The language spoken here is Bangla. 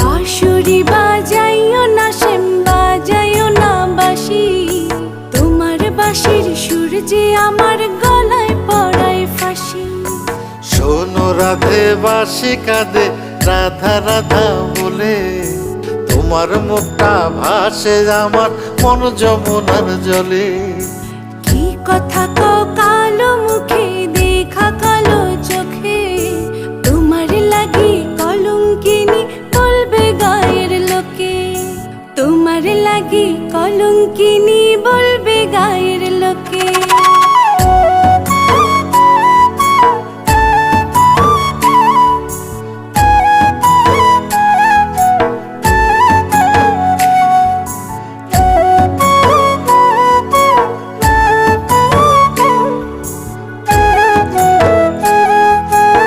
বাঁশুরি বাজাইও না শ্যাম, বাজাইও না বাঁশি, তোমার বাঁশির সুর যে আমার গলায় পড়ায় ফাঁসি। শোনো রাধে বাঁশি কাঁদে রাধা রাধা বলে, তোমার মুখটা ভাসে আমার মন যমুনার জলে। কি কথা কও